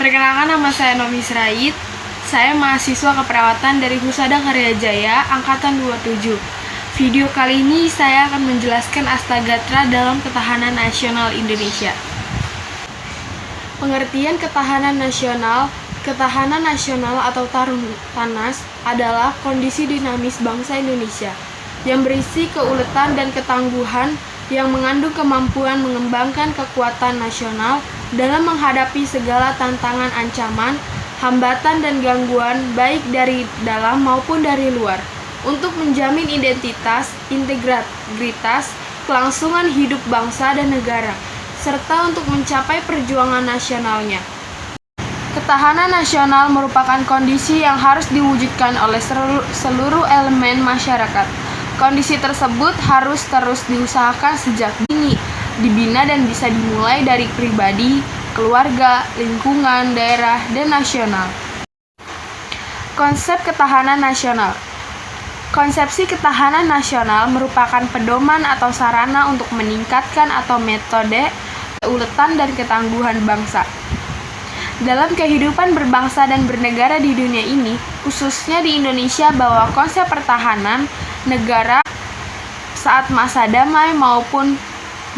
Perkenalkan, nama saya Nomi Srait. Saya mahasiswa keperawatan dari Husada Karya Jaya, Angkatan 27. Video kali ini saya akan menjelaskan Astagatra dalam ketahanan nasional Indonesia. Pengertian ketahanan nasional. Ketahanan nasional atau tarung panas adalah kondisi dinamis bangsa Indonesia yang berisi keuletan dan ketangguhan yang mengandung kemampuan mengembangkan kekuatan nasional dalam menghadapi segala tantangan, ancaman, hambatan, dan gangguan baik dari dalam maupun dari luar untuk menjamin identitas, integritas, kelangsungan hidup bangsa dan negara, serta untuk mencapai perjuangan nasionalnya. Ketahanan nasional merupakan kondisi yang harus diwujudkan oleh seluruh elemen masyarakat. Kondisi tersebut harus terus diusahakan sejak dini, dibina dan bisa dimulai dari pribadi, keluarga, lingkungan, daerah, dan nasional. Konsep ketahanan nasional. Konsepsi ketahanan nasional merupakan pedoman atau sarana untuk meningkatkan atau metode keuletan dan ketangguhan bangsa. Dalam kehidupan berbangsa dan bernegara di dunia ini, khususnya di Indonesia, bahwa konsep pertahanan negara saat masa damai maupun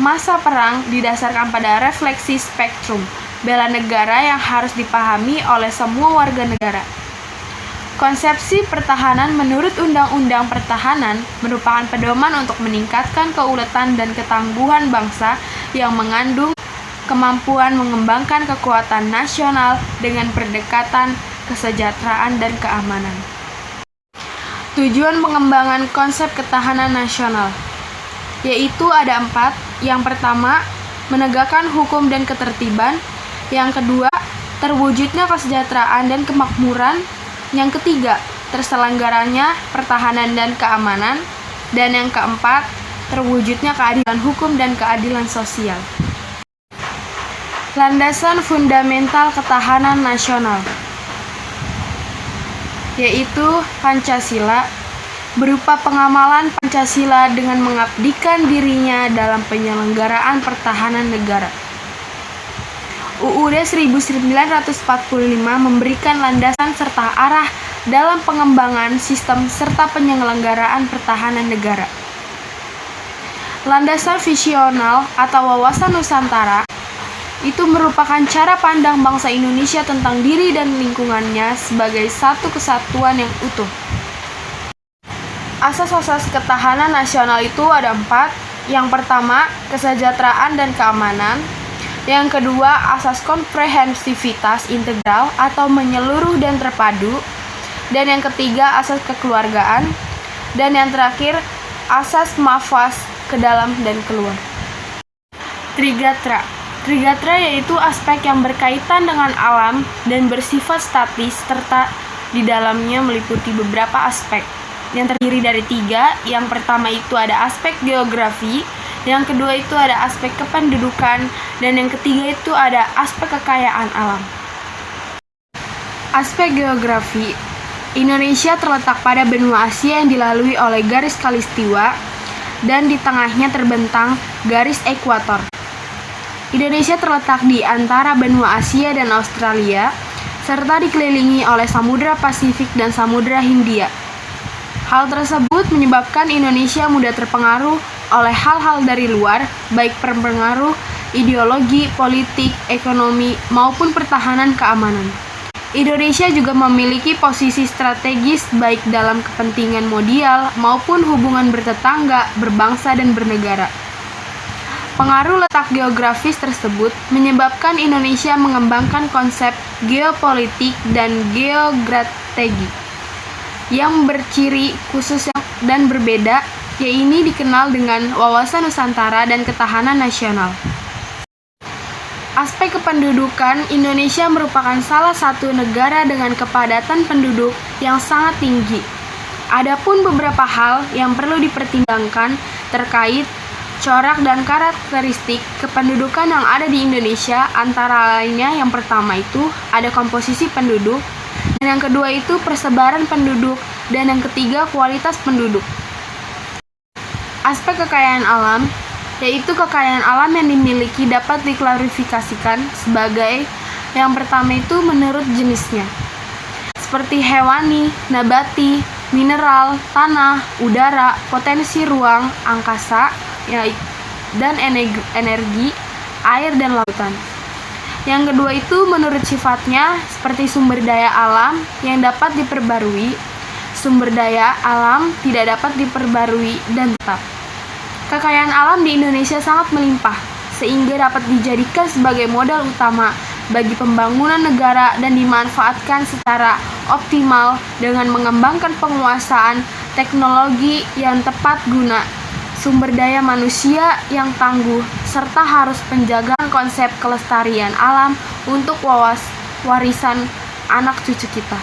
masa perang didasarkan pada refleksi spektrum bela negara yang harus dipahami oleh semua warga negara. Konsepsi pertahanan menurut Undang-Undang Pertahanan merupakan pedoman untuk meningkatkan keuletan dan ketangguhan bangsa yang mengandung kemampuan mengembangkan kekuatan nasional dengan pendekatan kesejahteraan dan keamanan. Tujuan pengembangan konsep ketahanan nasional yaitu ada 4. Yang pertama, menegakkan hukum dan ketertiban. Yang kedua, terwujudnya kesejahteraan dan kemakmuran. Yang ketiga, terselenggaranya pertahanan dan keamanan. Dan yang keempat, terwujudnya keadilan hukum dan keadilan sosial. Landasan fundamental ketahanan nasional yaitu Pancasila, berupa pengamalan Pancasila dengan mengabdikan dirinya dalam penyelenggaraan pertahanan negara. UUD 1945 memberikan landasan serta arah dalam pengembangan sistem serta penyelenggaraan pertahanan negara. Landasan visional atau wawasan Nusantara itu merupakan cara pandang bangsa Indonesia tentang diri dan lingkungannya sebagai satu kesatuan yang utuh. Asas-asas ketahanan nasional itu ada 4. Yang pertama, kesejahteraan dan keamanan. Yang kedua, asas komprehensivitas integral atau menyeluruh dan terpadu. Dan yang ketiga, asas kekeluargaan. Dan yang terakhir, asas mafas ke dalam dan keluar. Trigatra. Trigatra yaitu aspek yang berkaitan dengan alam dan bersifat statis serta di dalamnya meliputi beberapa aspek yang terdiri dari 3. Yang pertama itu ada aspek geografi, yang kedua itu ada aspek kependudukan, dan yang ketiga itu ada aspek kekayaan alam. Aspek geografi. Indonesia terletak pada benua Asia yang dilalui oleh garis khalistiwa dan di tengahnya terbentang garis ekuator. Indonesia terletak di antara benua Asia dan Australia, serta dikelilingi oleh Samudra Pasifik dan Samudra Hindia. Hal tersebut menyebabkan Indonesia mudah terpengaruh oleh hal-hal dari luar, baik pengaruh ideologi, politik, ekonomi, maupun pertahanan keamanan. Indonesia juga memiliki posisi strategis baik dalam kepentingan mondial maupun hubungan bertetangga, berbangsa, dan bernegara. Pengaruh letak geografis tersebut menyebabkan Indonesia mengembangkan konsep geopolitik dan geostrategi yang berciri khusus dan berbeda, yaitu dikenal dengan wawasan Nusantara dan ketahanan nasional. Aspek kependudukan. Indonesia merupakan salah satu negara dengan kepadatan penduduk yang sangat tinggi. Adapun beberapa hal yang perlu dipertimbangkan terkait corak dan karakteristik kependudukan yang ada di Indonesia, antara lainnya yang pertama itu ada komposisi penduduk, dan yang kedua itu persebaran penduduk, dan yang ketiga kualitas penduduk. Aspek kekayaan alam, yaitu kekayaan alam yang dimiliki dapat diklarifikasikan sebagai Yang pertama itu menurut jenisnya, seperti hewani, nabati, mineral, tanah, udara, potensi ruang, angkasa, dan energi, air, dan lautan. Yang kedua itu menurut sifatnya, seperti sumber daya alam yang dapat diperbarui, sumber daya alam tidak dapat diperbarui dan tetap. Kekayaan alam di Indonesia sangat melimpah, sehingga dapat dijadikan sebagai modal utama bagi pembangunan negara dan dimanfaatkan secara optimal dengan mengembangkan penguasaan teknologi yang tepat guna, sumber daya manusia yang tangguh, serta harus penjagaan konsep kelestarian alam untuk warisan anak cucu kita.